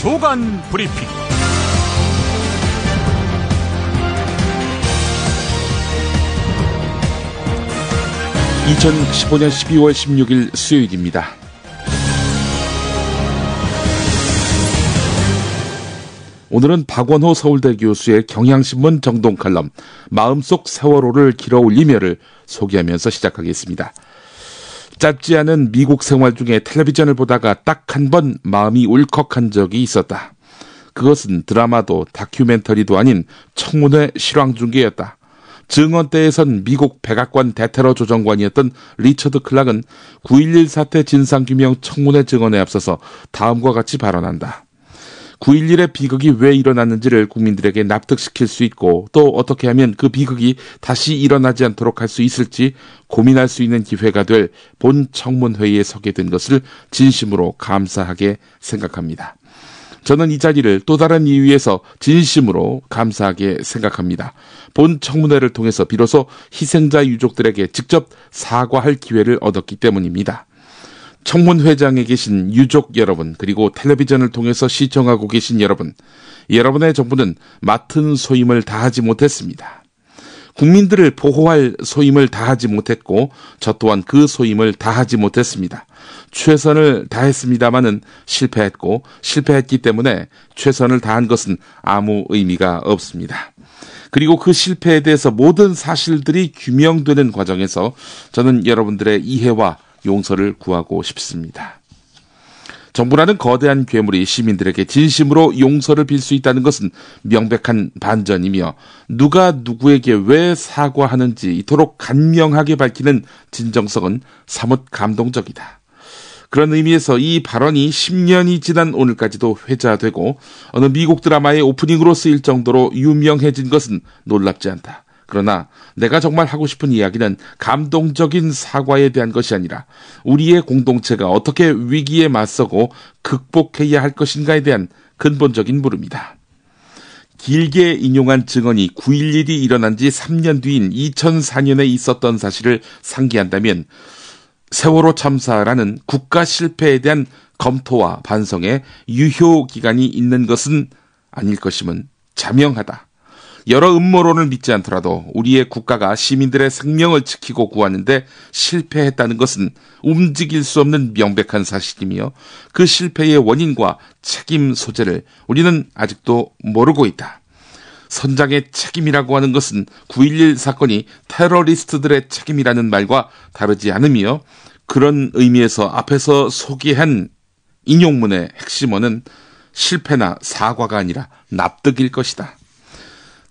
주간 브리핑. 2015년 12월 16일 수요일입니다. 오늘은 박원호 서울대 교수의 경향신문 정동 칼럼 마음속 세월호를 길어올리며를 소개하면서 시작하겠습니다. 짧지 않은 미국 생활 중에 텔레비전을 보다가 딱 한 번 마음이 울컥한 적이 있었다. 그것은 드라마도 다큐멘터리도 아닌 청문회 실황중계였다. 증언대에선 미국 백악관 대테러 조정관이었던 리처드 클락은 9.11 사태 진상규명 청문회 증언에 앞서서 다음과 같이 발언한다. 9.11의 비극이 왜 일어났는지를 국민들에게 납득시킬 수 있고 또 어떻게 하면 그 비극이 다시 일어나지 않도록 할 수 있을지 고민할 수 있는 기회가 될 본 청문회의에 서게 된 것을 진심으로 감사하게 생각합니다. 저는 이 자리를 또 다른 이유에서 진심으로 감사하게 생각합니다. 본 청문회를 통해서 비로소 희생자 유족들에게 직접 사과할 기회를 얻었기 때문입니다. 청문회장에 계신 유족 여러분, 그리고 텔레비전을 통해서 시청하고 계신 여러분, 여러분의 정부는 맡은 소임을 다하지 못했습니다. 국민들을 보호할 소임을 다하지 못했고 저 또한 그 소임을 다하지 못했습니다. 최선을 다했습니다마는 실패했고 실패했기 때문에 최선을 다한 것은 아무 의미가 없습니다. 그리고 그 실패에 대해서 모든 사실들이 규명되는 과정에서 저는 여러분들의 이해와 용서를 구하고 싶습니다. 정부라는 거대한 괴물이 시민들에게 진심으로 용서를 빌 수 있다는 것은 명백한 반전이며 누가 누구에게 왜 사과하는지 이토록 간명하게 밝히는 진정성은 사뭇 감동적이다. 그런 의미에서 이 발언이 10년이 지난 오늘까지도 회자되고 어느 미국 드라마의 오프닝으로 쓰일 정도로 유명해진 것은 놀랍지 않다. 그러나 내가 정말 하고 싶은 이야기는 감동적인 사과에 대한 것이 아니라 우리의 공동체가 어떻게 위기에 맞서고 극복해야 할 것인가에 대한 근본적인 물음이다. 길게 인용한 증언이 9.11이 일어난 지 3년 뒤인 2004년에 있었던 사실을 상기한다면 세월호 참사라는 국가 실패에 대한 검토와 반성에 유효 기간이 있는 것은 아닐 것임은 자명하다. 여러 음모론을 믿지 않더라도 우리의 국가가 시민들의 생명을 지키고 구하는데 실패했다는 것은 움직일 수 없는 명백한 사실이며 그 실패의 원인과 책임 소재를 우리는 아직도 모르고 있다. 선장의 책임이라고 하는 것은 9.11 사건이 테러리스트들의 책임이라는 말과 다르지 않으며 그런 의미에서 앞에서 소개한 인용문의 핵심어는 실패나 사과가 아니라 납득일 것이다.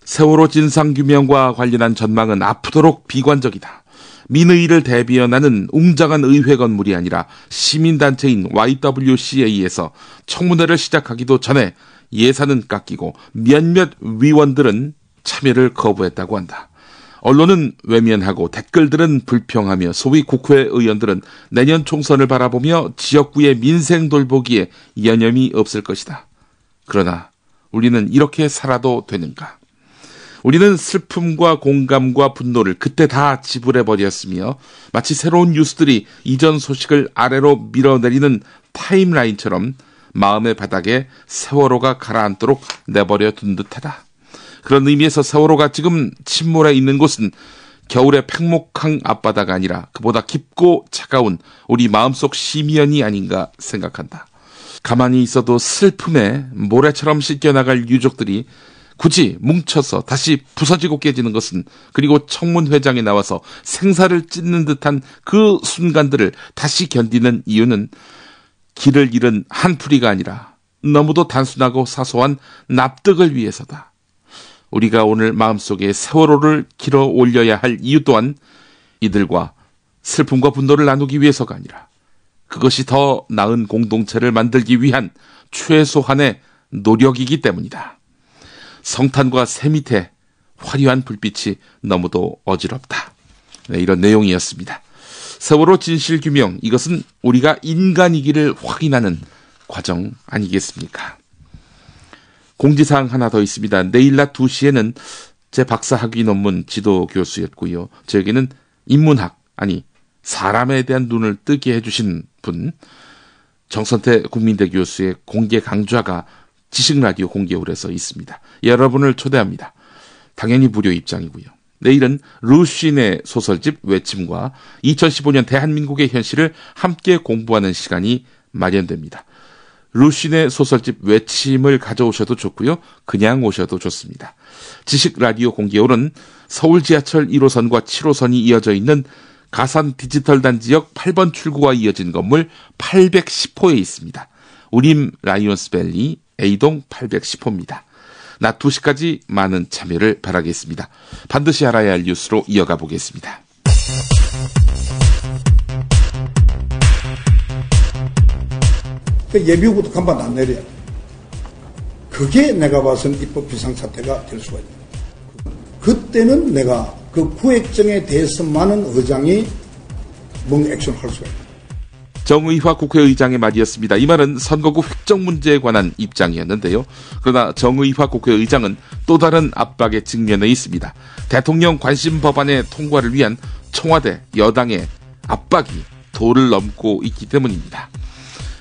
세월호 진상규명과 관련한 전망은 아프도록 비관적이다. 민의를 대비해 나는 웅장한 의회 건물이 아니라 시민단체인 YWCA에서 청문회를 시작하기도 전에 예산은 깎이고 몇몇 위원들은 참여를 거부했다고 한다. 언론은 외면하고 댓글들은 불평하며 소위 국회의원들은 내년 총선을 바라보며 지역구의 민생 돌보기에 여념이 없을 것이다. 그러나 우리는 이렇게 살아도 되는가? 우리는 슬픔과 공감과 분노를 그때 다 지불해버렸으며 마치 새로운 뉴스들이 이전 소식을 아래로 밀어내리는 타임라인처럼 마음의 바닥에 세월호가 가라앉도록 내버려 둔 듯하다. 그런 의미에서 세월호가 지금 침몰해 있는 곳은 겨울의 팽목항 앞바다가 아니라 그보다 깊고 차가운 우리 마음속 심연이 아닌가 생각한다. 가만히 있어도 슬픔에 모래처럼 씻겨나갈 유족들이 굳이 뭉쳐서 다시 부서지고 깨지는 것은 그리고 청문회장에 나와서 생사를 찢는 듯한 그 순간들을 다시 견디는 이유는 길을 잃은 한풀이가 아니라 너무도 단순하고 사소한 납득을 위해서다. 우리가 오늘 마음속에 세월호를 길어 올려야 할 이유 또한 이들과 슬픔과 분노를 나누기 위해서가 아니라 그것이 더 나은 공동체를 만들기 위한 최소한의 노력이기 때문이다. 성탄과 새 밑에 화려한 불빛이 너무도 어지럽다. 네, 이런 내용이었습니다. 세월호 진실규명, 이것은 우리가 인간이기를 확인하는 과정 아니겠습니까? 공지사항 하나 더 있습니다. 내일 낮 2시에는 제 박사학위 논문 지도 교수였고요. 저에게는 인문학, 아니 사람에 대한 눈을 뜨게 해주신 분, 정선태 국민대 교수의 공개 강좌가 지식라디오 공개홀에서 있습니다. 여러분을 초대합니다. 당연히 무료 입장이고요. 내일은 루쉰의 소설집 외침과 2015년 대한민국의 현실을 함께 공부하는 시간이 마련됩니다. 루쉰의 소설집 외침을 가져오셔도 좋고요. 그냥 오셔도 좋습니다. 지식라디오 공개홀은 서울 지하철 1호선과 7호선이 이어져 있는 가산 디지털 단지역 8번 출구와 이어진 건물 810호에 있습니다. 우림 라이온스밸리 A동 810호입니다. 낮 2시까지 많은 참여를 바라겠습니다. 반드시 알아야 할 뉴스로 이어가 보겠습니다. 예비후보도 간판 안 내려. 그게 내가 봐서는 입법 비상사태가 될 수가 있는 거예요. 그때는 내가 그 구획정에 대해서만은 의장이 뭔가 액션을 할 수가 있는 거예요. 정의화 국회의장의 말이었습니다. 이 말은 선거구 획정 문제에 관한 입장이었는데요. 그러나 정의화 국회의장은 또 다른 압박에 직면해 있습니다. 대통령 관심 법안의 통과를 위한 청와대 여당의 압박이 도를 넘고 있기 때문입니다.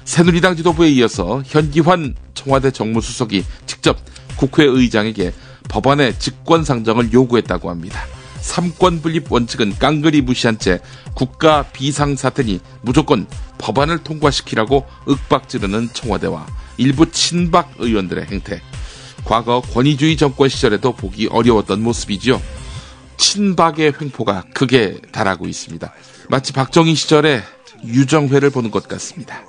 새누리당 지도부에 이어서 현기환 청와대 정무수석이 직접 국회의장에게 법안의 직권상정을 요구했다고 합니다. 삼권분립 원칙은 깡그리 무시한 채 국가 비상사태니 무조건 법안을 통과시키라고 윽박지르는 청와대와 일부 친박 의원들의 행태. 과거 권위주의 정권 시절에도 보기 어려웠던 모습이죠. 친박의 횡포가 크게 달하고 있습니다. 마치 박정희 시절에 유정회를 보는 것 같습니다.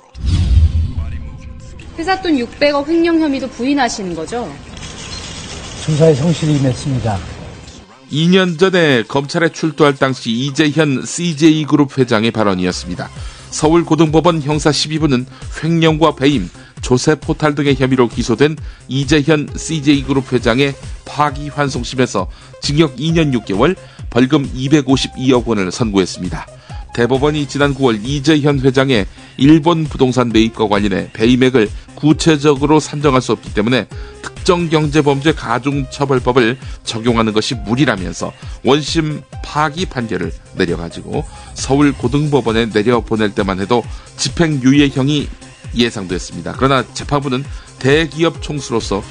회사 돈 600억 횡령 혐의도 부인하시는 거죠? 수사에 성실히 임했습니다. 2년 전에 검찰에 출두할 당시 이재현 CJ그룹 회장의 발언이었습니다. 서울고등법원 형사 12부는 횡령과 배임, 조세 포탈 등의 혐의로 기소된 이재현 CJ그룹 회장의 파기환송심에서 징역 2년 6개월, 벌금 252억 원을 선고했습니다. 대법원이 지난 9월 이재현 회장의 일본 부동산 매입과 관련해 배임액을 구체적으로 산정할 수 없기 때문에 특정경제범죄 가중처벌법을 적용하는 것이 무리라면서 원심 파기 판결을 내려가지고 서울고등법원에 내려보낼 때만 해도 집행유예형이 예상됐습니다. 그러나 재판부는 대기업 총수로서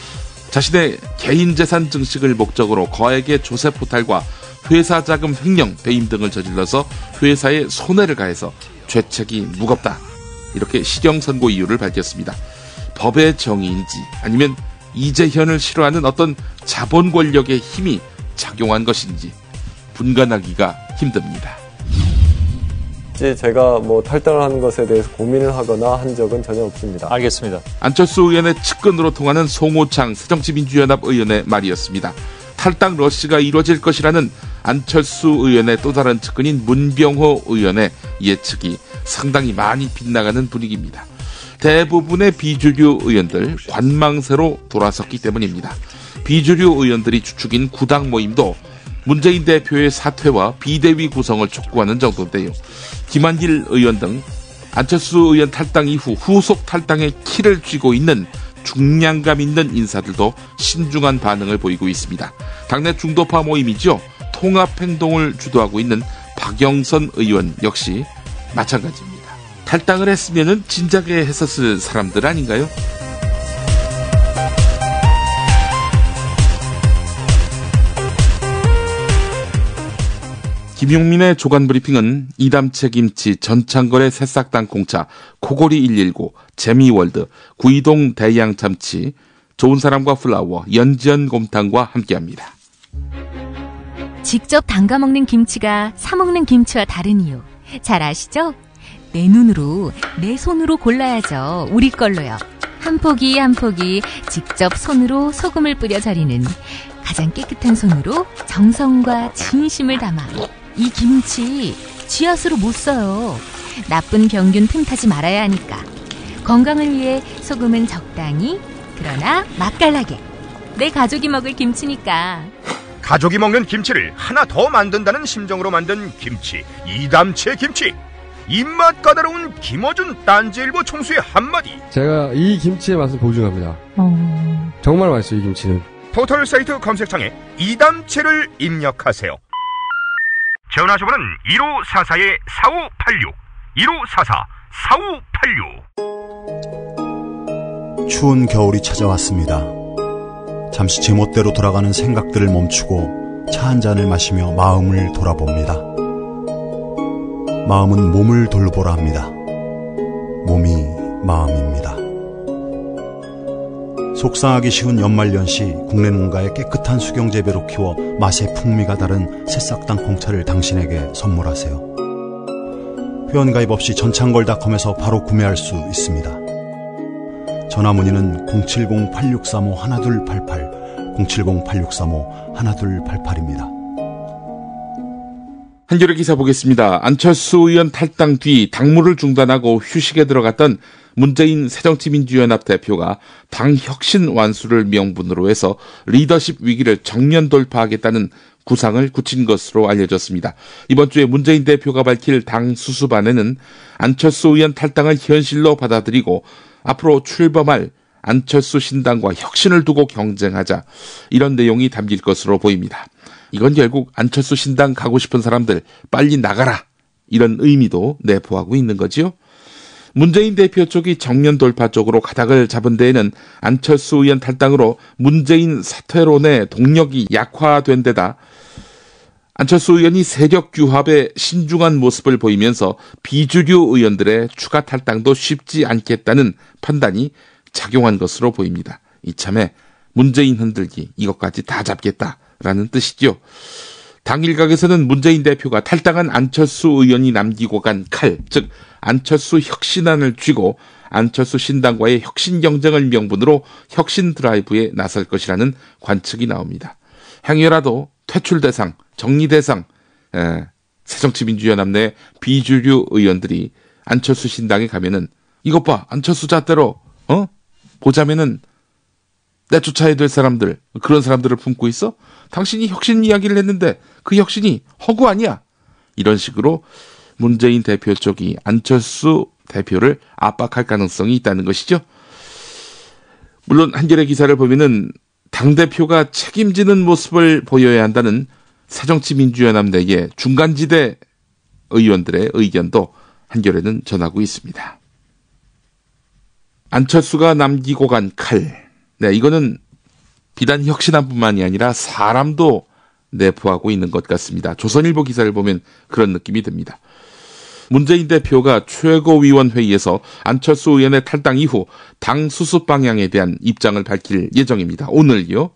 자신의 개인재산 증식을 목적으로 거액의 조세 포탈과 회사 자금 횡령, 배임 등을 저질러서 회사에 손해를 가해서 죄책이 무겁다. 이렇게 실형 선고 이유를 밝혔습니다. 법의 정의인지 아니면 이재현을 싫어하는 어떤 자본 권력의 힘이 작용한 것인지 분간하기가 힘듭니다. 제가 탈당을 하는 것에 대해서 고민을 하거나 한 적은 전혀 없습니다. 알겠습니다. 안철수 의원의 측근으로 통하는 송호창 새정치민주연합 의원의 말이었습니다. 탈당 러시가 이루어질 것이라는 안철수 의원의 또 다른 측근인 문병호 의원의 예측이 상당히 많이 빗나가는 분위기입니다. 대부분의 비주류 의원들 관망세로 돌아섰기 때문입니다. 비주류 의원들이 주축인 구당 모임도 문재인 대표의 사퇴와 비대위 구성을 촉구하는 정도인데요. 김한길 의원 등 안철수 의원 탈당 이후 후속 탈당의 키를 쥐고 있는 중량감 있는 인사들도 신중한 반응을 보이고 있습니다. 당내 중도파 모임이죠. 통합행동을 주도하고 있는 박영선 의원 역시 마찬가지입니다. 탈당을 했으면 진작에 했었을 사람들 아닌가요? 김용민의 조간브리핑은 이담채 김치, 전창걸의 새싹당 공차, 코골이 119, 재미월드, 구이동 대양참치, 좋은 사람과 플라워, 연지연 곰탕과 함께합니다. 직접 담가 먹는 김치가 사 먹는 김치와 다른 이유 잘 아시죠? 내 눈으로, 내 손으로 골라야죠. 우리 걸로요. 한 포기 한 포기 직접 손으로 소금을 뿌려 절이는 가장 깨끗한 손으로 정성과 진심을 담아 이 김치 쥐앗으로 못 써요. 나쁜 병균 틈타지 말아야 하니까. 건강을 위해 소금은 적당히, 그러나 맛깔나게. 내 가족이 먹을 김치니까. 가족이 먹는 김치를 하나 더 만든다는 심정으로 만든 김치, 이담채 김치. 입맛 까다로운 김어준 딴지일보 총수의 한마디. 제가 이 김치의 맛을 보증합니다. 정말 맛있어요, 이 김치는. 포털 사이트 검색창에 이담채를 입력하세요. 전화주문은 1544-4586, 1544-4586. 추운 겨울이 찾아왔습니다. 잠시 제멋대로 돌아가는 생각들을 멈추고 차 한 잔을 마시며 마음을 돌아봅니다. 마음은 몸을 돌보라 합니다. 몸이 마음입니다. 속상하기 쉬운 연말연시 국내 농가의 깨끗한 수경재배로 키워 맛의 풍미가 다른 새싹 땅콩차를 당신에게 선물하세요. 회원가입 없이 전창걸닷컴에서 바로 구매할 수 있습니다. 전화문의는 070-8635-1288, 070-8635-1288입니다. 한겨레 기사 보겠습니다. 안철수 의원 탈당 뒤 당무를 중단하고 휴식에 들어갔던 문재인 새정치민주연합 대표가 당 혁신 완수를 명분으로 해서 리더십 위기를 정면 돌파하겠다는 구상을 굳힌 것으로 알려졌습니다. 이번 주에 문재인 대표가 밝힐 당 수습안에는 안철수 의원 탈당을 현실로 받아들이고 앞으로 출범할 안철수 신당과 혁신을 두고 경쟁하자, 이런 내용이 담길 것으로 보입니다. 이건 결국 안철수 신당 가고 싶은 사람들 빨리 나가라, 이런 의미도 내포하고 있는 거지요. 문재인 대표 쪽이 정면 돌파 쪽으로 가닥을 잡은 데에는 안철수 의원 탈당으로 문재인 사퇴론의 동력이 약화된 데다 안철수 의원이 세력 규합에 신중한 모습을 보이면서 비주류 의원들의 추가 탈당도 쉽지 않겠다는 판단이 작용한 것으로 보입니다. 이참에 문재인 흔들기, 이것까지 다 잡겠다라는 뜻이죠. 당 일각에서는 문재인 대표가 탈당한 안철수 의원이 남기고 간 칼, 즉 안철수 혁신안을 쥐고 안철수 신당과의 혁신 경쟁을 명분으로 혁신 드라이브에 나설 것이라는 관측이 나옵니다. 행여라도 퇴출 대상, 정리 대상, 새정치민주연합 내 비주류 의원들이 안철수 신당에 가면은 이것 봐, 안철수 잣대로 보자면은 내쫓아야 될 사람들, 그런 사람들을 품고 있어? 당신이 혁신 이야기를 했는데 그 혁신이 허구 아니야? 이런 식으로 문재인 대표 쪽이 안철수 대표를 압박할 가능성이 있다는 것이죠. 물론 한겨레 기사를 보면은 당대표가 책임지는 모습을 보여야 한다는 새정치민주연합 내의 중간지대 의원들의 의견도 한겨레는 전하고 있습니다. 안철수가 남기고 간 칼. 네, 이거는 비단 혁신안뿐만이 아니라 사람도 내포하고 있는 것 같습니다. 조선일보 기사를 보면 그런 느낌이 듭니다. 문재인 대표가 최고위원회의에서 안철수 의원의 탈당 이후 당 수습 방향에 대한 입장을 밝힐 예정입니다. 오늘요.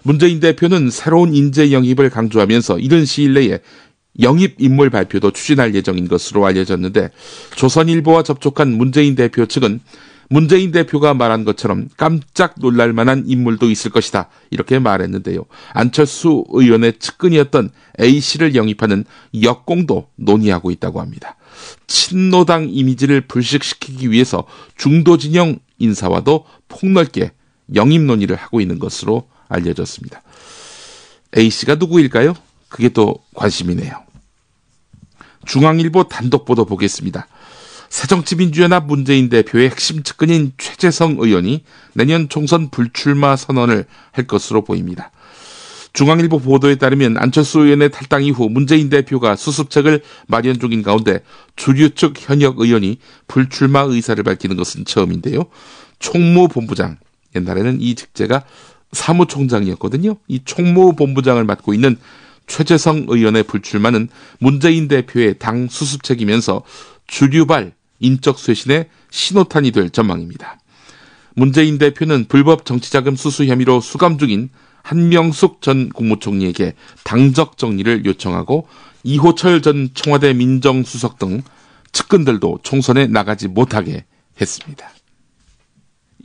문재인 대표는 새로운 인재 영입을 강조하면서 이른 시일 내에 영입 인물 발표도 추진할 예정인 것으로 알려졌는데, 조선일보와 접촉한 문재인 대표 측은 문재인 대표가 말한 것처럼 깜짝 놀랄 만한 인물도 있을 것이다, 이렇게 말했는데요. 안철수 의원의 측근이었던 A씨를 영입하는 역공도 논의하고 있다고 합니다. 친노당 이미지를 불식시키기 위해서 중도진영 인사와도 폭넓게 영입 논의를 하고 있는 것으로 알려졌습니다. A씨가 누구일까요? 그게 또 관심이네요. 중앙일보 단독 보도 보겠습니다. 새정치민주연합 문재인 대표의 핵심 측근인 최재성 의원이 내년 총선 불출마 선언을 할 것으로 보입니다. 중앙일보 보도에 따르면 안철수 의원의 탈당 이후 문재인 대표가 수습책을 마련 중인 가운데 주류 측 현역 의원이 불출마 의사를 밝히는 것은 처음인데요. 총무본부장, 옛날에는 이 직제가 사무총장이었거든요. 이 총무본부장을 맡고 있는 최재성 의원의 불출마는 문재인 대표의 당 수습책이면서 주류발 인적 쇄신의 신호탄이 될 전망입니다. 문재인 대표는 불법 정치자금 수수 혐의로 수감 중인 한명숙 전 국무총리에게 당적 정리를 요청하고 이호철 전 청와대 민정수석 등 측근들도 총선에 나가지 못하게 했습니다.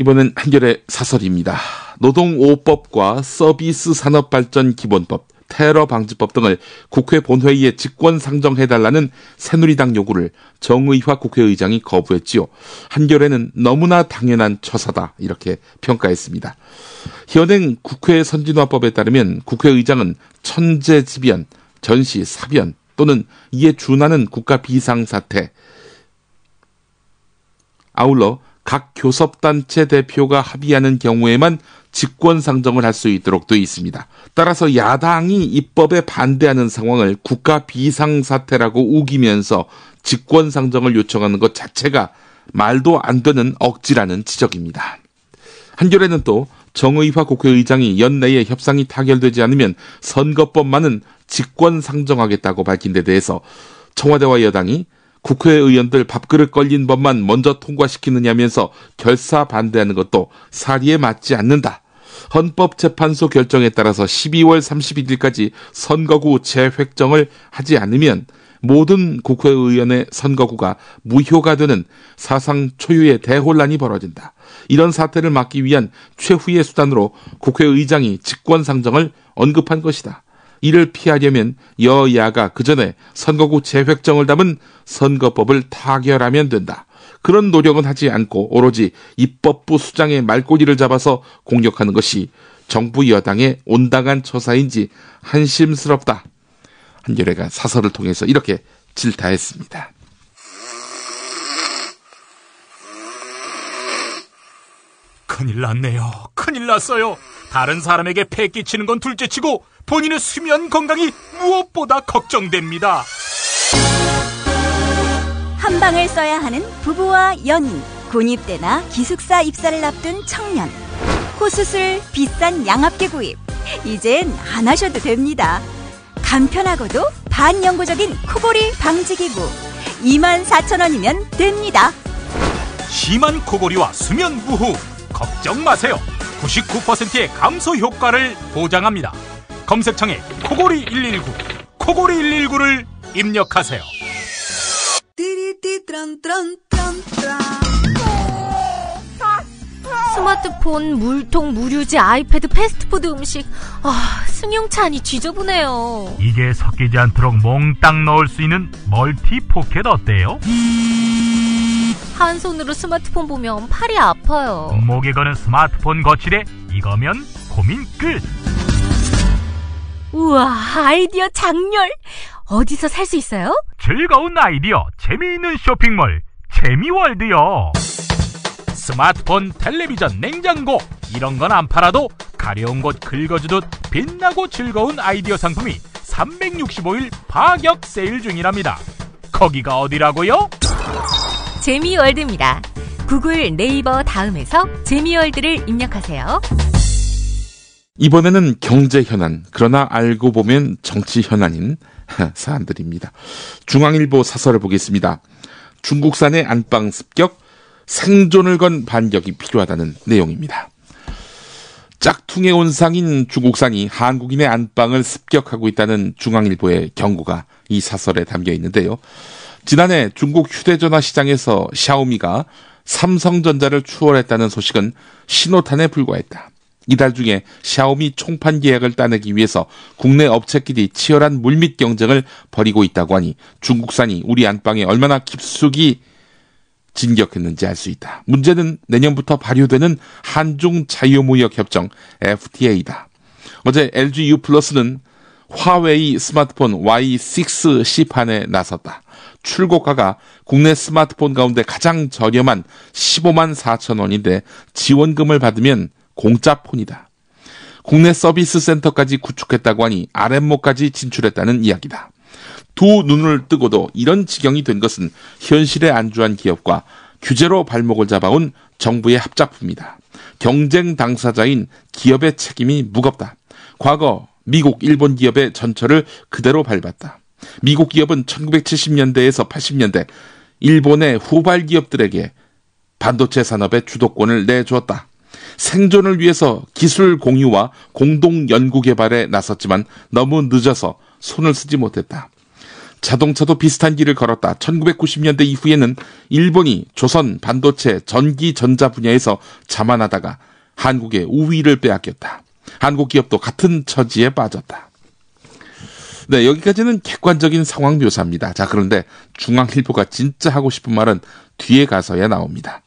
이번엔 한겨레 사설입니다. 노동5법과 서비스 산업발전 기본법, 테러 방지법 등을 국회 본회의에 직권 상정해달라는 새누리당 요구를 정의화 국회의장이 거부했지요. 한겨레는 너무나 당연한 처사다, 이렇게 평가했습니다. 현행 국회 선진화법에 따르면 국회의장은 천재지변, 전시, 사변 또는 이에 준하는 국가 비상사태, 아울러 각 교섭단체 대표가 합의하는 경우에만 직권상정을 할 수 있도록 되어 있습니다. 따라서 야당이 입법에 반대하는 상황을 국가 비상사태라고 우기면서 직권상정을 요청하는 것 자체가 말도 안 되는 억지라는 지적입니다. 한겨레는 또 정의화 국회의장이 연내에 협상이 타결되지 않으면 선거법만은 직권상정하겠다고 밝힌 데 대해서 청와대와 여당이 국회의원들 밥그릇 걸린 법만 먼저 통과시키느냐면서 결사 반대하는 것도 사리에 맞지 않는다. 헌법재판소 결정에 따라서 12월 31일까지 선거구 재획정을 하지 않으면 모든 국회의원의 선거구가 무효가 되는 사상 초유의 대혼란이 벌어진다. 이런 사태를 막기 위한 최후의 수단으로 국회의장이 직권상정을 언급한 것이다. 이를 피하려면 여야가 그전에 선거구 재획정을 담은 선거법을 타결하면 된다. 그런 노력은 하지 않고 오로지 입법부 수장의 말꼬리를 잡아서 공격하는 것이 정부 여당의 온당한 처사인지 한심스럽다. 한겨레가 사설을 통해서 이렇게 질타했습니다. 큰일 났네요. 큰일 났어요. 다른 사람에게 폐 끼치는 건 둘째치고 본인의 수면 건강이 무엇보다 걱정됩니다. 한 방을 써야 하는 부부와 연인, 군입대나 기숙사 입사를 앞둔 청년, 코수술, 비싼 양압기 구입, 이젠 안 하셔도 됩니다. 간편하고도 반영구적인 코골이 방지기구 24,000원이면 됩니다. 심한 코골이와 수면 무호 걱정 마세요. 99%의 감소 효과를 보장합니다. 검색창에 코골이 119, 코골이 119를 입력하세요. 스마트폰, 물통, 무료지, 아이패드, 패스트푸드 음식. 승용차니 지저분해요. 이게 섞이지 않도록 몽땅 넣을 수 있는 멀티 포켓 어때요? 한 손으로 스마트폰 보면 팔이 아파요. 목에 거는 스마트폰 거치대 이거면 고민 끝. 우와, 아이디어 장렬. 어디서 살 수 있어요? 즐거운 아이디어, 재미있는 쇼핑몰 재미월드요. 스마트폰, 텔레비전, 냉장고 이런 건 안 팔아도 가려운 곳 긁어주듯 빛나고 즐거운 아이디어 상품이 365일 파격 세일 중이랍니다. 거기가 어디라고요? 재미월드입니다. 구글, 네이버 다음에서 재미월드를 입력하세요. 이번에는 경제 현안, 그러나 알고 보면 정치 현안인 사안들입니다. 중앙일보 사설을 보겠습니다. 중국산의 안방 습격, 생존을 건 반격이 필요하다는 내용입니다. 짝퉁의 온상인 중국산이 한국인의 안방을 습격하고 있다는 중앙일보의 경고가 이 사설에 담겨 있는데요. 지난해 중국 휴대전화 시장에서 샤오미가 삼성전자를 추월했다는 소식은 신호탄에 불과했다. 이달 중에 샤오미 총판 계약을 따내기 위해서 국내 업체끼리 치열한 물밑 경쟁을 벌이고 있다고 하니 중국산이 우리 안방에 얼마나 깊숙이 진격했는지 알 수 있다. 문제는 내년부터 발효되는 한중 자유무역협정 FTA다. 어제 LG U+는 화웨이 스마트폰 Y6 시판에 나섰다. 출고가가 국내 스마트폰 가운데 가장 저렴한 15만 4천 원인데 지원금을 받으면 공짜 폰이다. 국내 서비스 센터까지 구축했다고 하니 아랫목까지 진출했다는 이야기다. 두 눈을 뜨고도 이런 지경이 된 것은 현실에 안주한 기업과 규제로 발목을 잡아온 정부의 합작품이다. 경쟁 당사자인 기업의 책임이 무겁다. 과거 미국, 일본 기업의 전철을 그대로 밟았다. 미국 기업은 1970년대에서 80년대 일본의 후발 기업들에게 반도체 산업의 주도권을 내주었다. 생존을 위해서 기술 공유와 공동 연구 개발에 나섰지만 너무 늦어서 손을 쓰지 못했다. 자동차도 비슷한 길을 걸었다. 1990년대 이후에는 일본이 조선, 반도체, 전기, 전자 분야에서 자만하다가 한국의 우위를 빼앗겼다. 한국 기업도 같은 처지에 빠졌다. 네, 여기까지는 객관적인 상황 묘사입니다. 자, 그런데 중앙일보가 진짜 하고 싶은 말은 뒤에 가서야 나옵니다.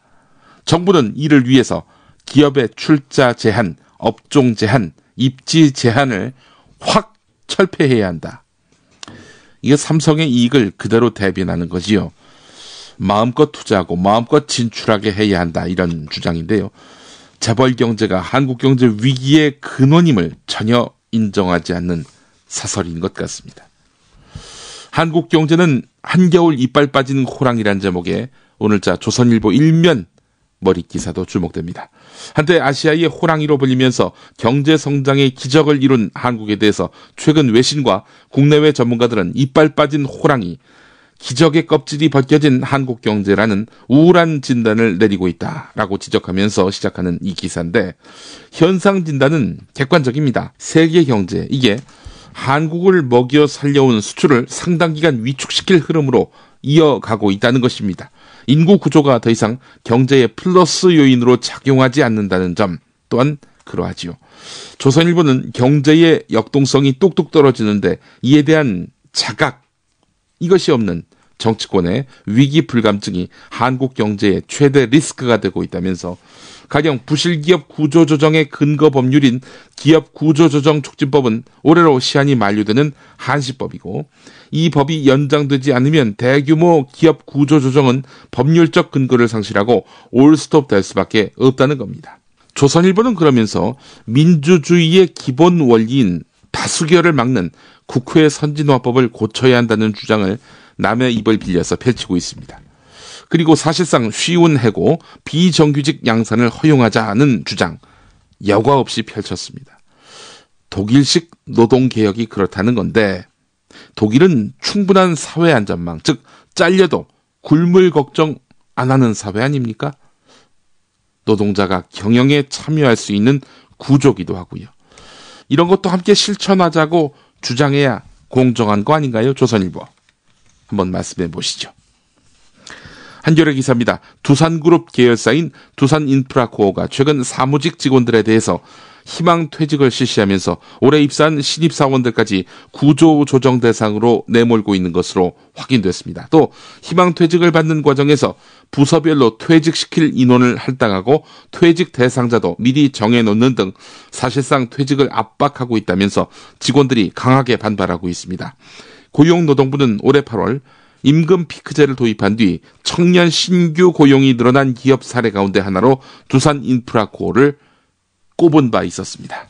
정부는 이를 위해서 기업의 출자 제한, 업종 제한, 입지 제한을 확 철폐해야 한다. 이게 삼성의 이익을 그대로 대변하는 거지요. 마음껏 투자하고 마음껏 진출하게 해야 한다, 이런 주장인데요. 재벌 경제가 한국 경제 위기의 근원임을 전혀 인정하지 않는 사설인 것 같습니다. 한국 경제는 한겨울 이빨 빠지는 호랑이란 제목의 오늘자 조선일보 1면 머릿 기사도 주목됩니다. 한때 아시아의 호랑이로 불리면서 경제 성장의 기적을 이룬 한국에 대해서 최근 외신과 국내외 전문가들은 이빨 빠진 호랑이, 기적의 껍질이 벗겨진 한국 경제라는 우울한 진단을 내리고 있다라고 지적하면서 시작하는 이 기사인데, 현상 진단은 객관적입니다. 세계 경제, 이게 한국을 먹여 살려온 수출을 상당 기간 위축시킬 흐름으로 이어가고 있다는 것입니다. 인구 구조가 더 이상 경제의 플러스 요인으로 작용하지 않는다는 점 또한 그러하지요. 조선일보는 경제의 역동성이 뚝뚝 떨어지는데 이에 대한 자각, 이것이 없는 정치권의 위기 불감증이 한국 경제의 최대 리스크가 되고 있다면서, 가령 부실기업 구조조정의 근거 법률인 기업구조조정촉진법은 올해로 시한이 만료되는 한시법이고, 이 법이 연장되지 않으면 대규모 기업 구조조정은 법률적 근거를 상실하고 올스톱 될 수밖에 없다는 겁니다. 조선일보는 그러면서 민주주의의 기본 원리인 다수결을 막는 국회 선진화법을 고쳐야 한다는 주장을 남의 입을 빌려서 펼치고 있습니다. 그리고 사실상 쉬운 해고, 비정규직 양산을 허용하자는 주장 여과 없이 펼쳤습니다. 독일식 노동개혁이 그렇다는 건데, 독일은 충분한 사회 안전망, 즉 잘려도 굶을 걱정 안 하는 사회 아닙니까? 노동자가 경영에 참여할 수 있는 구조기도 하고요. 이런 것도 함께 실천하자고 주장해야 공정한 거 아닌가요? 조선일보 한번 말씀해 보시죠. 한겨레 기사입니다. 두산그룹 계열사인 두산인프라코어가 최근 사무직 직원들에 대해서 희망퇴직을 실시하면서 올해 입사한 신입사원들까지 구조조정 대상으로 내몰고 있는 것으로 확인됐습니다. 또 희망퇴직을 받는 과정에서 부서별로 퇴직시킬 인원을 할당하고 퇴직 대상자도 미리 정해놓는 등 사실상 퇴직을 압박하고 있다면서 직원들이 강하게 반발하고 있습니다. 고용노동부는 올해 8월 임금 피크제를 도입한 뒤 청년 신규 고용이 늘어난 기업 사례 가운데 하나로 두산인프라코어를 꼽은 바 있었습니다.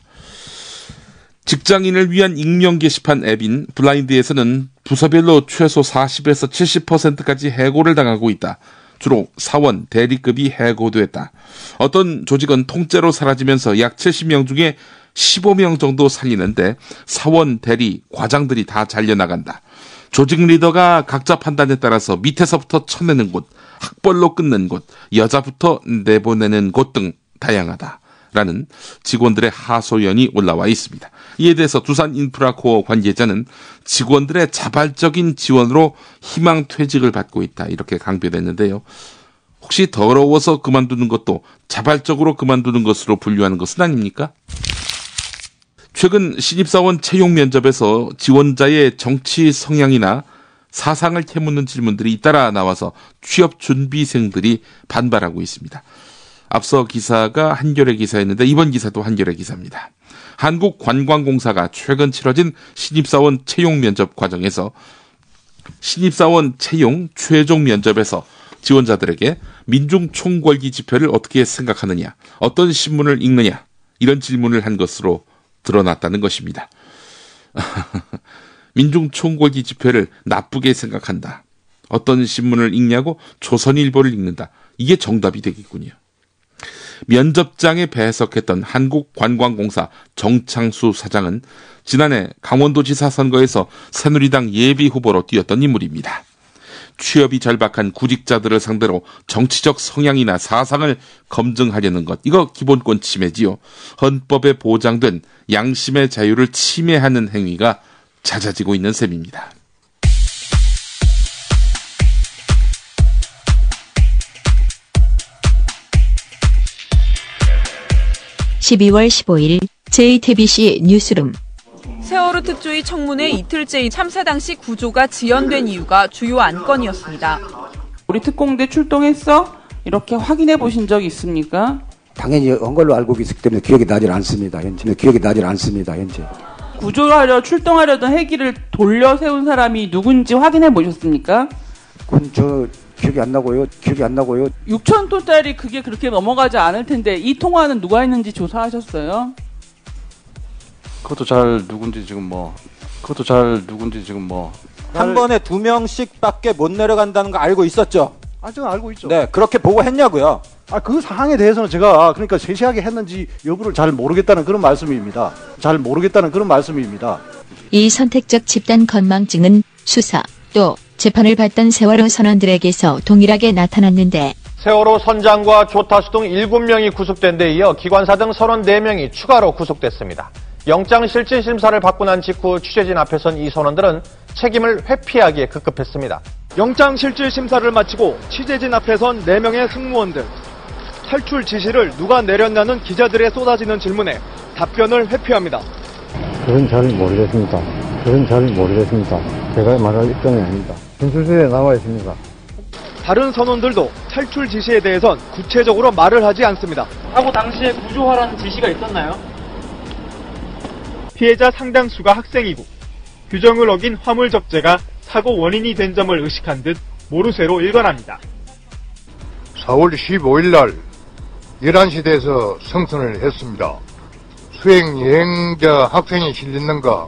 직장인을 위한 익명 게시판 앱인 블라인드에서는 부서별로 최소 40에서 70%까지 해고를 당하고 있다. 주로 사원, 대리급이 해고됐다. 어떤 조직은 통째로 사라지면서 약 70명 중에 15명 정도 살리는데 사원, 대리, 과장들이 다 잘려나간다. 조직 리더가 각자 판단에 따라서 밑에서부터 쳐내는 곳, 학벌로 끊는 곳, 여자부터 내보내는 곳 등 다양하다라는 직원들의 하소연이 올라와 있습니다. 이에 대해서 두산인프라코어 관계자는 직원들의 자발적인 지원으로 희망퇴직을 받고 있다, 이렇게 강변했는데요. 혹시 더러워서 그만두는 것도 자발적으로 그만두는 것으로 분류하는 것은 아닙니까? 최근 신입사원 채용 면접에서 지원자의 정치 성향이나 사상을 캐묻는 질문들이 잇따라 나와서 취업 준비생들이 반발하고 있습니다. 앞서 기사가 한겨레 기사였는데 이번 기사도 한겨레 기사입니다. 한국관광공사가 최근 치러진 신입사원 채용 면접 과정에서 신입사원 채용 최종 면접에서 지원자들에게 민중총궐기 집회를 어떻게 생각하느냐, 어떤 신문을 읽느냐, 이런 질문을 한 것으로 드러났다는 것입니다. 민중총궐기 집회를 나쁘게 생각한다. 어떤 신문을 읽냐고 조선일보를 읽는다. 이게 정답이 되겠군요. 면접장에 배석했던 한국관광공사 정창수 사장은 지난해 강원도지사 선거에서 새누리당 예비후보로 뛰었던 인물입니다. 취업이 절박한 구직자들을 상대로 정치적 성향이나 사상을 검증하려는 것, 이거 기본권 침해지요. 헌법에 보장된 양심의 자유를 침해하는 행위가 잦아지고 있는 셈입니다. (12월 15일) JTBC 뉴스룸. 세월호 특조위 청문회 이틀째인 참사 당시 구조가 지연된 이유가 주요 안건이었습니다. 우리 특공대 출동했어? 이렇게 확인해 보신 적 있습니까? 당연히 한 걸로 알고 있기 때문에 기억이 나질 않습니다. 현재. 구조하려 출동하려던 헬기를 돌려 세운 사람이 누군지 확인해 보셨습니까? 그건 저 기억이 안 나고요. 6,000톤짜리 그게 그렇게 넘어가지 않을 텐데 이 통화는 누가 했는지 조사하셨어요? 그것도 잘 누군지 지금 뭐 한 번에 2명씩밖에 못 내려간다는 거 알고 있었죠? 아, 제가 알고 있죠. 네, 그렇게 보고 했냐고요. 그 사항에 대해서는 제가 그러니까 세세하게 했는지 여부를 잘 모르겠다는 그런 말씀입니다. 이 선택적 집단 건망증은 수사 또 재판을 받던 세월호 선원들에게서 동일하게 나타났는데 세월호 선장과 조타수 등 7명이 구속된 데 이어 기관사 등 34명이 추가로 구속됐습니다. 영장실질심사를 받고 난 직후 취재진 앞에 선 이 선원들은 책임을 회피하기에 급급했습니다. 영장실질심사를 마치고 취재진 앞에 선 4명의 승무원들. 탈출 지시를 누가 내렸냐는 기자들의 쏟아지는 질문에 답변을 회피합니다. 그건 잘 모르겠습니다. 제가 말할 입장이 아닙니다. 진술서에 나와 있습니다. 다른 선원들도 탈출 지시에 대해선 구체적으로 말을 하지 않습니다. 사고 당시에 구조하라는 지시가 있었나요? 피해자 상당수가 학생이고 규정을 어긴 화물 접재가 사고 원인이 된 점을 의식한 듯 모르쇠로 일관합니다. 4월 15일 날 11시 돼서 성선을 했습니다. 수행 여행자 학생이 실렸는가,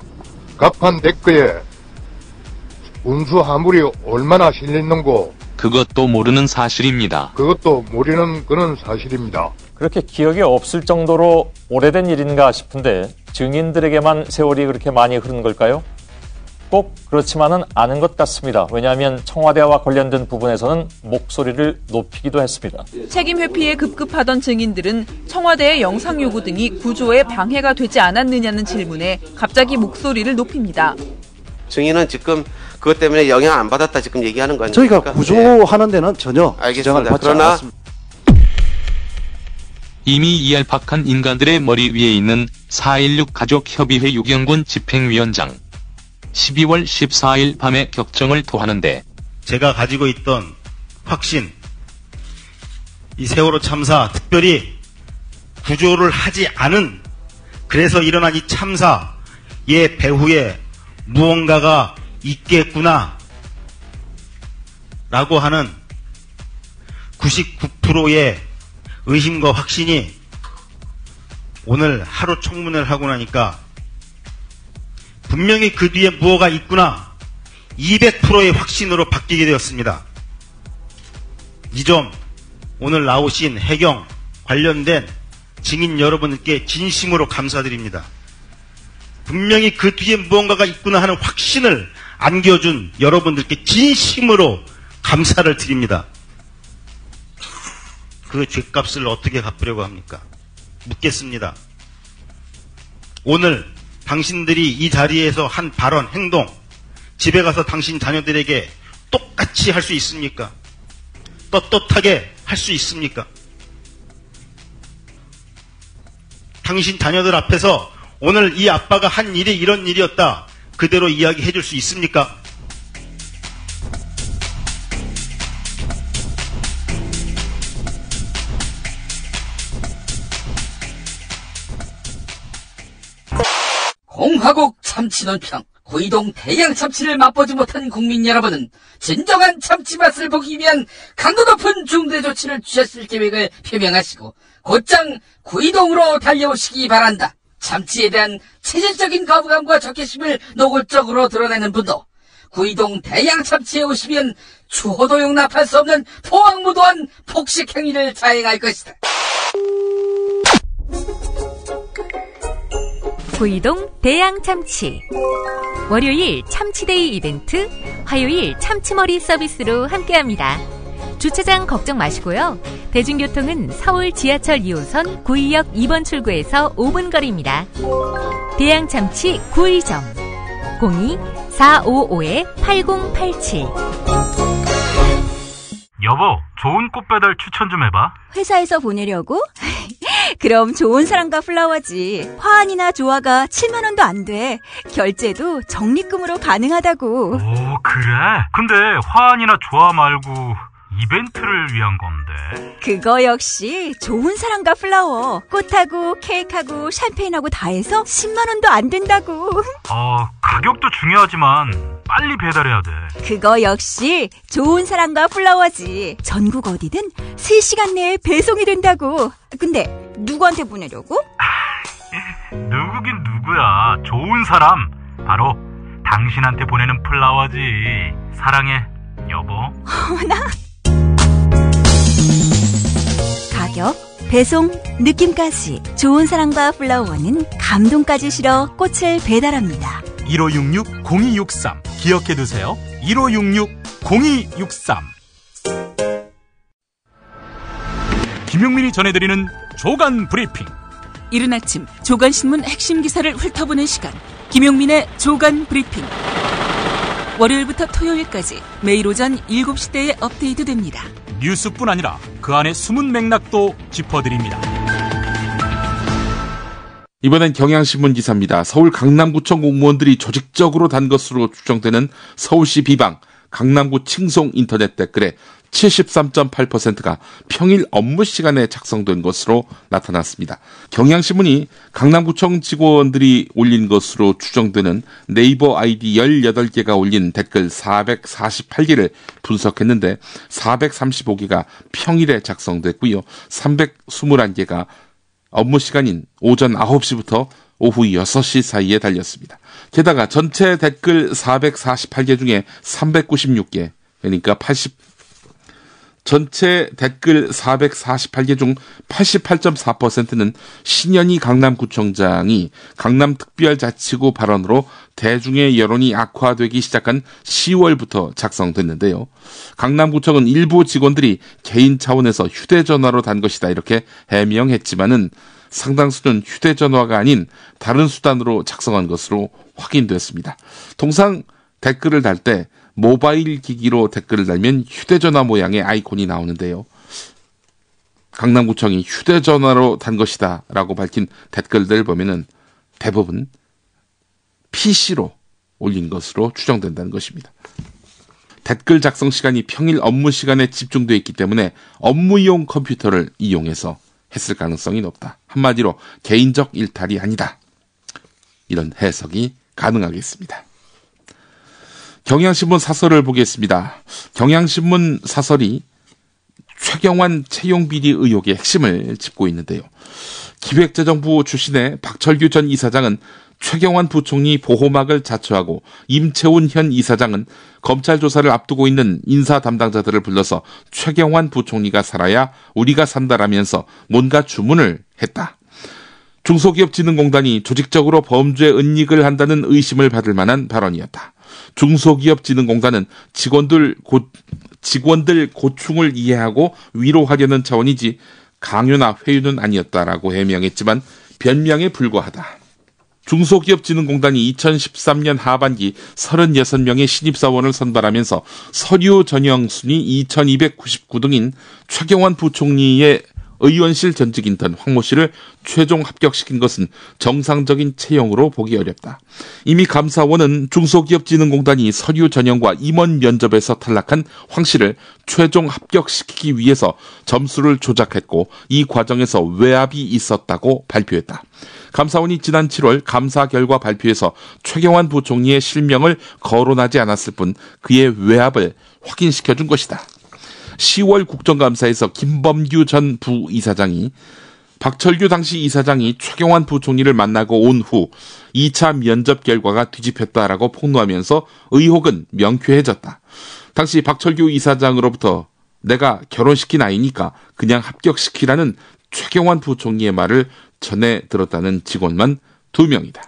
갑판 데크에 운수 화물이 얼마나 실렸는고 그것도 모르는 사실입니다. 그는 사실입니다. 그렇게 기억이 없을 정도로 오래된 일인가 싶은데 증인들에게만 세월이 그렇게 많이 흐른 걸까요? 꼭 그렇지만은 않은 것 같습니다. 왜냐하면 청와대와 관련된 부분에서는 목소리를 높이기도 했습니다. 책임 회피에 급급하던 증인들은 청와대의 영상 요구 등이 구조에 방해가 되지 않았느냐는 질문에 갑자기 목소리를 높입니다. 증인은 지금 그것 때문에 영향 안 받았다 지금 얘기하는 거 아닙니까? 저희가 구조하는 데는 전혀 지장을 받지 않았습니다. 이미 이얄팍한 인간들의 머리 위에 있는 4.16 가족협의회 유경군 집행위원장. 12월 14일 밤에 격정을 토하는데 제가 가지고 있던 확신, 이 세월호 참사, 특별히 구조를 하지 않은, 그래서 일어난 이 참사의 배후에 무언가가 있겠구나 라고 하는 99%의 의심과 확신이 오늘 하루 청문회를 하고 나니까 분명히 그 뒤에 무엇가 있구나 200%의 확신으로 바뀌게 되었습니다. 이 점 오늘 나오신 해경 관련된 증인 여러분께 진심으로 감사드립니다. 분명히 그 뒤에 무언가가 있구나 하는 확신을 안겨준 여러분들께 진심으로 감사를 드립니다. 그 죗값을 어떻게 갚으려고 합니까? 묻겠습니다. 오늘 당신들이 이 자리에서 한 발언, 행동, 집에 가서 당신 자녀들에게 똑같이 할 수 있습니까? 떳떳하게 할 수 있습니까? 당신 자녀들 앞에서 오늘 이 아빠가 한 일이 이런 일이었다 그대로 이야기해 줄 수 있습니까? 공화국 참치 논평, 구이동 대양 참치를 맛보지 못한 국민 여러분은 진정한 참치 맛을 보기 위한 강도 높은 중대 조치를 취하실 계획을 표명하시고 곧장 구이동으로 달려오시기 바란다. 참치에 대한 체질적인 거부감과 적개심을 노골적으로 드러내는 분도 구이동 대양 참치에 오시면 추호도 용납할 수 없는 포악무도한 폭식 행위를 자행할 것이다. 구이동 대양참치. 월요일 참치데이 이벤트, 화요일 참치머리 서비스로 함께합니다. 주차장 걱정 마시고요. 대중교통은 서울 지하철 2호선 구의역 2번 출구에서 5분 거리입니다. 대양참치 구의점 02-455-8087. 여보, 좋은 꽃 배달 추천 좀 해봐. 회사에서 보내려고? 그럼 좋은 사람과 플라워지. 화환이나 조화가 7만 원도 안 돼. 결제도 적립금으로 가능하다고. 오, 그래? 근데 화환이나 조화 말고 이벤트를 위한 건데. 그거 역시 좋은 사람과 플라워. 꽃하고 케이크하고 샴페인하고 다 해서 10만 원도 안 된다고. 가격도 중요하지만 빨리 배달해야 돼. 그거 역시 좋은 사람과 플라워지. 전국 어디든 3시간 내에 배송이 된다고. 근데 누구한테 보내려고? 누구긴 누구야. 좋은 사람. 바로 당신한테 보내는 플라워지. 사랑해, 여보. 어머나. 가격, 배송, 느낌까지 좋은 사랑과 플라워는 감동까지 실어 꽃을 배달합니다. 1566-0263 기억해두세요. 1566-0263 김용민이 전해드리는 조간 브리핑. 이른 아침 조간신문 핵심 기사를 훑어보는 시간, 김용민의 조간 브리핑. 월요일부터 토요일까지 매일 오전 7시대에 업데이트됩니다. 뉴스뿐 아니라 그 안에 숨은 맥락도 짚어드립니다. 이번엔 경향신문 기사입니다. 서울 강남구청 공무원들이 조직적으로 단 것으로 추정되는 서울시 비방, 강남구 칭송 인터넷 댓글에 73.8%가 평일 업무 시간에 작성된 것으로 나타났습니다. 경향신문이 강남구청 직원들이 올린 것으로 추정되는 네이버 아이디 18개가 올린 댓글 448개를 분석했는데 435개가 평일에 작성됐고요. 321개가 업무 시간인 오전 9시부터 오후 6시 사이에 달렸습니다. 게다가 전체 댓글 448개 중에 396개, 그러니까 전체 댓글 448개 중 88.4%는 신현희 강남구청장이 강남특별자치구 발언으로 대중의 여론이 악화되기 시작한 10월부터 작성됐는데요. 강남구청은 일부 직원들이 개인 차원에서 휴대전화로 단 것이다 이렇게 해명했지만은 상당수는 휴대전화가 아닌 다른 수단으로 작성한 것으로 확인됐습니다. 통상 댓글을 달 때 모바일 기기로 댓글을 달면 휴대전화 모양의 아이콘이 나오는데요. 강남구청이 휴대전화로 단 것이다 라고 밝힌 댓글들을 보면은 대부분 PC로 올린 것으로 추정된다는 것입니다. 댓글 작성 시간이 평일 업무 시간에 집중되어 있기 때문에 업무용 컴퓨터를 이용해서 했을 가능성이 높다. 한마디로 개인적 일탈이 아니다. 이런 해석이 가능하겠습니다. 경향신문 사설을 보겠습니다. 경향신문 사설이 최경환 채용비리 의혹의 핵심을 짚고 있는데요. 기획재정부 출신의 박철규 전 이사장은 최경환 부총리 보호막을 자처하고 임채훈 현 이사장은 검찰 조사를 앞두고 있는 인사 담당자들을 불러서 최경환 부총리가 살아야 우리가 산다라면서 뭔가 주문을 했다. 중소기업진흥공단이 조직적으로 범죄 은닉을 한다는 의심을 받을 만한 발언이었다. 중소기업진흥공단은 직원들 고충을 이해하고 위로하려는 차원이지 강요나 회유는 아니었다라고 해명했지만 변명에 불과하다. 중소기업진흥공단이 2013년 하반기 36명의 신입사원을 선발하면서 서류 전형 순위 2299등인 최경환 부총리의 의원실 전직 인턴 황모 씨를 최종 합격시킨 것은 정상적인 채용으로 보기 어렵다. 이미 감사원은 중소기업진흥공단이 서류 전형과 임원 면접에서 탈락한 황 씨를 최종 합격시키기 위해서 점수를 조작했고 이 과정에서 외압이 있었다고 발표했다. 감사원이 지난 7월 감사 결과 발표에서 최경환 부총리의 실명을 거론하지 않았을 뿐 그의 외압을 확인시켜준 것이다. 10월 국정감사에서 김범규 전 부이사장이 박철규 당시 이사장이 최경환 부총리를 만나고 온 후 2차 면접 결과가 뒤집혔다라고 폭로하면서 의혹은 명쾌해졌다. 당시 박철규 이사장으로부터 내가 결혼시킨 아이니까 그냥 합격시키라는 최경환 부총리의 말을 전해 들었다는 직원만 2명이다.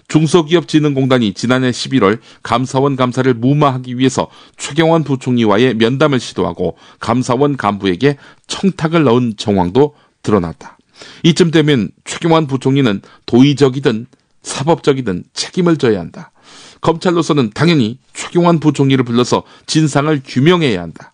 중소기업진흥공단이 지난해 11월 감사원 감사를 무마하기 위해서 최경환 부총리와의 면담을 시도하고 감사원 간부에게 청탁을 넣은 정황도 드러났다. 이쯤 되면 최경환 부총리는 도의적이든 사법적이든 책임을 져야 한다. 검찰로서는 당연히 최경환 부총리를 불러서 진상을 규명해야 한다.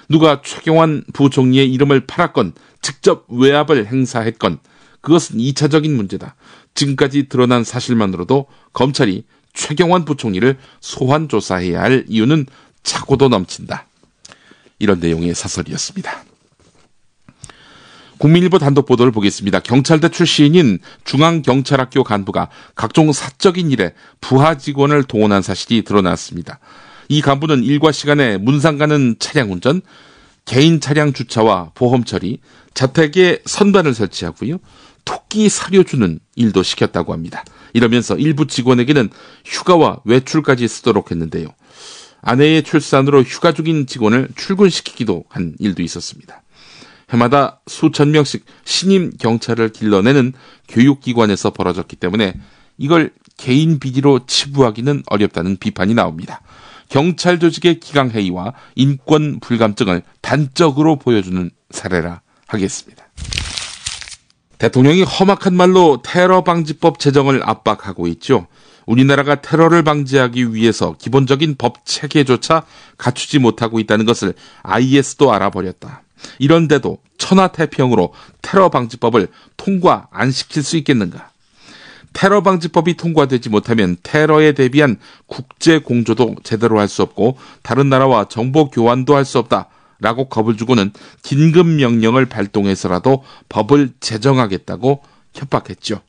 누가 최경환 부총리의 이름을 팔았건 직접 외압을 행사했건 그것은 2차적인 문제다. 지금까지 드러난 사실만으로도 검찰이 최경환 부총리를 소환 조사해야 할 이유는 차고도 넘친다. 이런 내용의 사설이었습니다. 국민일보 단독 보도를 보겠습니다. 경찰대 출신인 중앙경찰학교 간부가 각종 사적인 일에 부하 직원을 동원한 사실이 드러났습니다. 이 간부는 일과 시간에 문상 가는 차량 운전, 개인 차량 주차와 보험 처리, 자택에 선반을 설치하고요. 토끼 사료 주는 일도 시켰다고 합니다. 이러면서 일부 직원에게는 휴가와 외출까지 쓰도록 했는데요. 아내의 출산으로 휴가 중인 직원을 출근시키기도 한 일도 있었습니다. 해마다 수천 명씩 신임 경찰을 길러내는 교육기관에서 벌어졌기 때문에 이걸 개인 비리로 치부하기는 어렵다는 비판이 나옵니다. 경찰 조직의 기강해이와 인권 불감증을 단적으로 보여주는 사례라 하겠습니다. 대통령이 험악한 말로 테러 방지법 제정을 압박하고 있죠. 우리나라가 테러를 방지하기 위해서 기본적인 법 체계조차 갖추지 못하고 있다는 것을 IS도 알아버렸다. 이런데도 천하태평으로 테러 방지법을 통과 안 시킬 수 있겠는가? 테러 방지법이 통과되지 못하면 테러에 대비한 국제 공조도 제대로 할 수 없고 다른 나라와 정보 교환도 할 수 없다라고 겁을 주고는 긴급 명령을 발동해서라도 법을 제정하겠다고 협박했죠.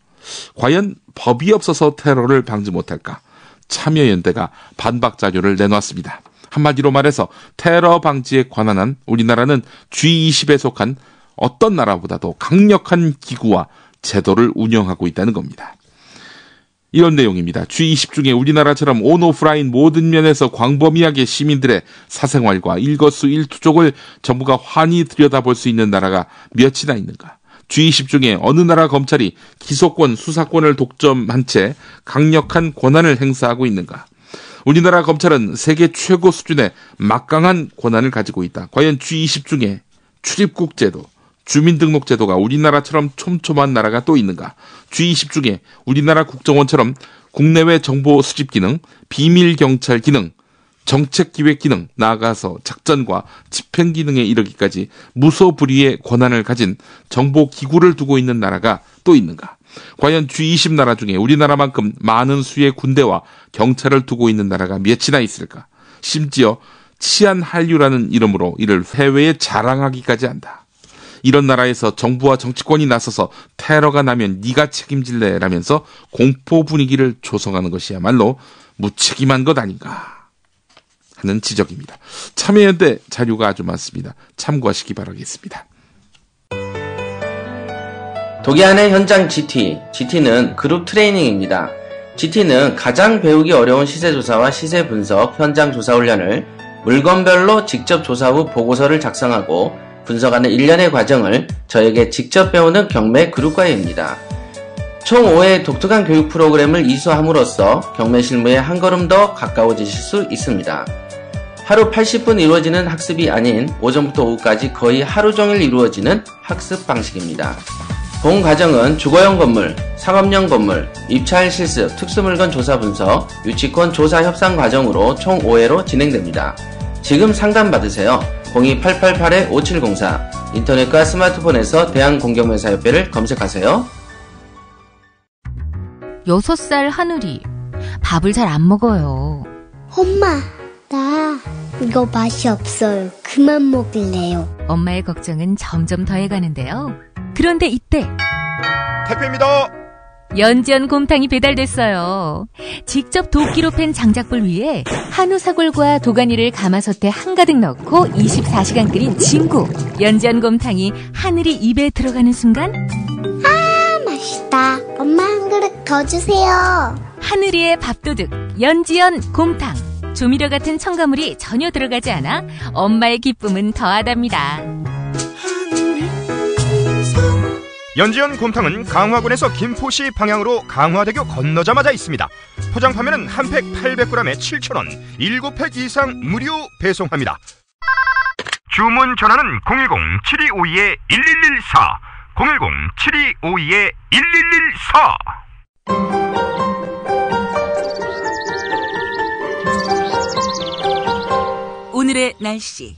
과연 법이 없어서 테러를 방지 못할까? 참여연대가 반박 자료를 내놨습니다. 한마디로 말해서 테러 방지에 관한한 우리나라는 G20에 속한 어떤 나라보다도 강력한 기구와 제도를 운영하고 있다는 겁니다. 이런 내용입니다. G20 중에 우리나라처럼 온오프라인 모든 면에서 광범위하게 시민들의 사생활과 일거수일투족을 정부가 환히 들여다볼 수 있는 나라가 몇이나 있는가? G20 중에 어느 나라 검찰이 기소권, 수사권을 독점한 채 강력한 권한을 행사하고 있는가? 우리나라 검찰은 세계 최고 수준의 막강한 권한을 가지고 있다. 과연 G20 중에 출입국 제도, 주민등록제도가 우리나라처럼 촘촘한 나라가 또 있는가? G20 중에 우리나라 국정원처럼 국내외 정보 수집 기능, 비밀경찰 기능, 정책기획 기능, 나아가서 작전과 집행 기능에 이르기까지 무소불위의 권한을 가진 정보기구를 두고 있는 나라가 또 있는가? 과연 G20 나라 중에 우리나라만큼 많은 수의 군대와 경찰을 두고 있는 나라가 몇이나 있을까? 심지어 치안 한류라는 이름으로 이를 해외에 자랑하기까지 한다. 이런 나라에서 정부와 정치권이 나서서 테러가 나면 네가 책임질래 라면서 공포 분위기를 조성하는 것이야말로 무책임한 것 아닌가 하는 지적입니다. 참여연대 자료가 아주 많습니다. 참고하시기 바라겠습니다. 독야한의 현장 GT. GT는 그룹 트레이닝입니다. GT는 가장 배우기 어려운 시세조사와 시세 분석, 현장 조사 훈련을 물건별로 직접 조사 후 보고서를 작성하고 분석하는 일련의 과정을 저에게 직접 배우는 경매 그룹과외입니다. 총 5회의 독특한 교육 프로그램을 이수함으로써 경매 실무에 한 걸음 더 가까워지실 수 있습니다. 하루 80분 이루어지는 학습이 아닌 오전부터 오후까지 거의 하루 종일 이루어지는 학습 방식입니다. 본 과정은 주거용 건물, 상업용 건물, 입찰 실습, 특수물건 조사 분석, 유치권 조사 협상 과정으로 총 5회로 진행됩니다. 지금 상담 받으세요. 02-888-5704 인터넷과 스마트폰에서 대한공경매사협회를 검색하세요. 6살 하늘이 밥을 잘 안 먹어요. 엄마, 나 이거 맛이 없어요. 그만 먹을래요. 엄마의 걱정은 점점 더해가는데요. 그런데 이때 택배입니다. 연지연 곰탕이 배달됐어요. 직접 도끼로 팬 장작불 위에 한우 사골과 도가니를 가마솥에 한가득 넣고 24시간 끓인 진구. 연지연 곰탕이 하늘이 입에 들어가는 순간 아, 맛있다. 엄마 한 그릇 더 주세요. 하늘이의 밥도둑 연지연 곰탕. 조미료 같은 첨가물이 전혀 들어가지 않아 엄마의 기쁨은 더하답니다. 연지연 곰탕은 강화군에서 김포시 방향으로 강화대교 건너자마자 있습니다. 포장 판매는 한 팩 800g에 7,000원, 7팩 이상 무료 배송합니다. 주문 전화는 010-7252-1114, 010-7252-1114. 오늘의 날씨.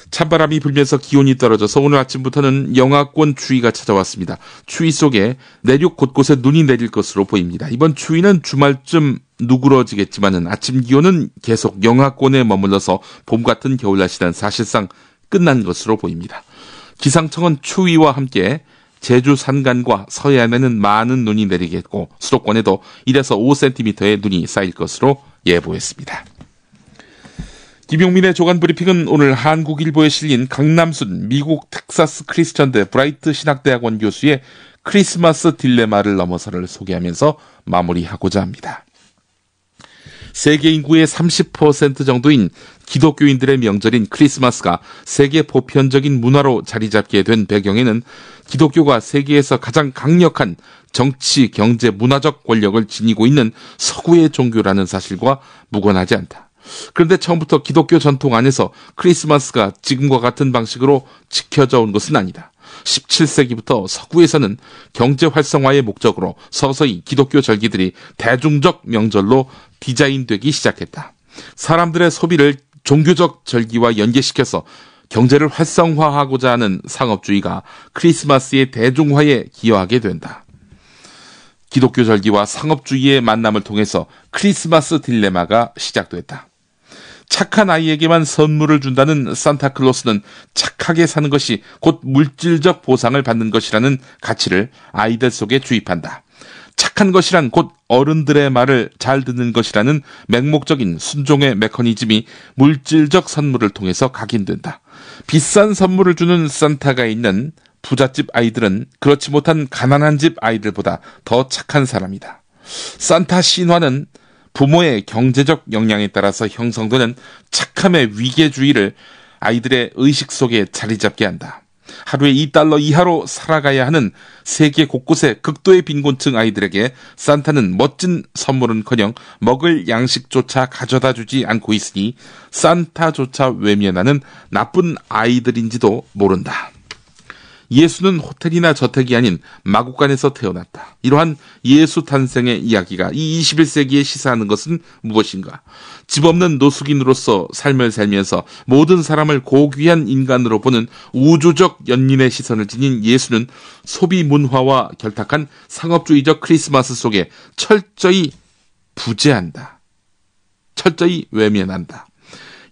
찬바람이 불면서 기온이 떨어져서 오늘 아침부터는 영하권 추위가 찾아왔습니다. 추위 속에 내륙 곳곳에 눈이 내릴 것으로 보입니다. 이번 추위는 주말쯤 누그러지겠지만은 아침 기온은 계속 영하권에 머물러서 봄 같은 겨울 날씨는 사실상 끝난 것으로 보입니다. 기상청은 추위와 함께 제주 산간과 서해안에는 많은 눈이 내리겠고 수도권에도 1에서 5cm의 눈이 쌓일 것으로 예보했습니다. 김용민의 조간 브리핑은 오늘 한국일보에 실린 강남순 미국 텍사스 크리스천대 브라이트 신학대학원 교수의 크리스마스 딜레마를 넘어서를 소개하면서 마무리하고자 합니다. 세계 인구의 30% 정도인 기독교인들의 명절인 크리스마스가 세계 보편적인 문화로 자리 잡게 된 배경에는 기독교가 세계에서 가장 강력한 정치, 경제, 문화적 권력을 지니고 있는 서구의 종교라는 사실과 무관하지 않다. 그런데 처음부터 기독교 전통 안에서 크리스마스가 지금과 같은 방식으로 지켜져 온 것은 아니다. 17세기부터 서구에서는 경제 활성화의 목적으로 서서히 기독교 절기들이 대중적 명절로 디자인되기 시작했다. 사람들의 소비를 종교적 절기와 연계시켜서 경제를 활성화하고자 하는 상업주의가 크리스마스의 대중화에 기여하게 된다. 기독교 절기와 상업주의의 만남을 통해서 크리스마스 딜레마가 시작됐다. 착한 아이에게만 선물을 준다는 산타클로스는 착하게 사는 것이 곧 물질적 보상을 받는 것이라는 가치를 아이들 속에 주입한다. 착한 것이란 곧 어른들의 말을 잘 듣는 것이라는 맹목적인 순종의 메커니즘이 물질적 선물을 통해서 각인된다. 비싼 선물을 주는 산타가 있는 부잣집 아이들은 그렇지 못한 가난한 집 아이들보다 더 착한 사람이다. 산타 신화는 부모의 경제적 역량에 따라서 형성되는 착함의 위계주의를 아이들의 의식 속에 자리 잡게 한다. 하루에 $2 이하로 살아가야 하는 세계 곳곳의 극도의 빈곤층 아이들에게 산타는 멋진 선물은커녕 먹을 양식조차 가져다 주지 않고 있으니 산타조차 외면하는 나쁜 아이들인지도 모른다. 예수는 호텔이나 저택이 아닌 마국간에서 태어났다. 이러한 예수 탄생의 이야기가 이 21세기에 시사하는 것은 무엇인가? 집 없는 노숙인으로서 삶을 살면서 모든 사람을 고귀한 인간으로 보는 우주적 연민의 시선을 지닌 예수는 소비 문화와 결탁한 상업주의적 크리스마스 속에 철저히 부재한다. 철저히 외면한다.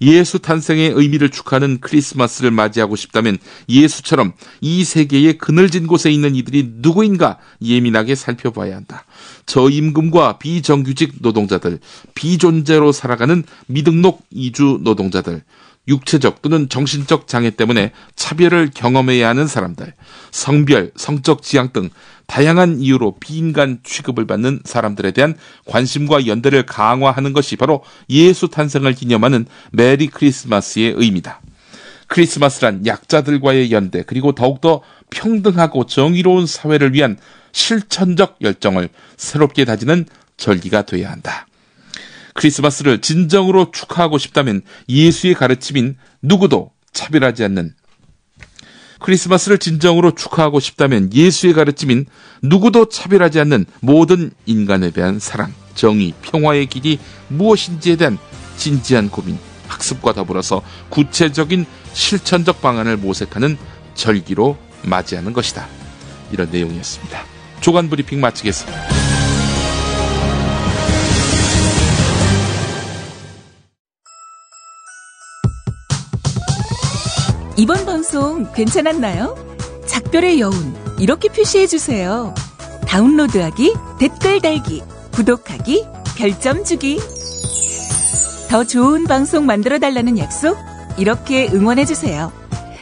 예수 탄생의 의미를 축하하는 크리스마스를 맞이하고 싶다면 예수처럼 이 세계의 그늘진 곳에 있는 이들이 누구인가 예민하게 살펴봐야 한다. 저임금과 비정규직 노동자들, 비존재로 살아가는 미등록 이주 노동자들, 육체적 또는 정신적 장애 때문에 차별을 경험해야 하는 사람들, 성별, 성적 지향 등 다양한 이유로 비인간 취급을 받는 사람들에 대한 관심과 연대를 강화하는 것이 바로 예수 탄생을 기념하는 메리 크리스마스의 의미다. 크리스마스란 약자들과의 연대 그리고 더욱더 평등하고 정의로운 사회를 위한 실천적 열정을 새롭게 다지는 절기가 되어야 한다. 크리스마스를 진정으로 축하하고 싶다면 예수의 가르침인 누구도 차별하지 않는 크리스마스를 진정으로 축하하고 싶다면 예수의 가르침인 누구도 차별하지 않는 모든 인간에 대한 사랑, 정의, 평화의 길이 무엇인지에 대한 진지한 고민, 학습과 더불어서 구체적인 실천적 방안을 모색하는 절기로 맞이하는 것이다. 이런 내용이었습니다. 조간 브리핑 마치겠습니다. 이번 방송 괜찮았나요? 작별의 여운 이렇게 표시해주세요. 다운로드하기, 댓글 달기, 구독하기, 별점 주기. 더 좋은 방송 만들어달라는 약속 이렇게 응원해주세요.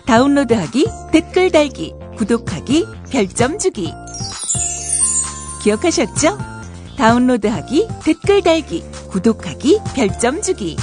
다운로드하기, 댓글 달기, 구독하기, 별점 주기. 기억하셨죠? 다운로드하기, 댓글 달기, 구독하기, 별점 주기.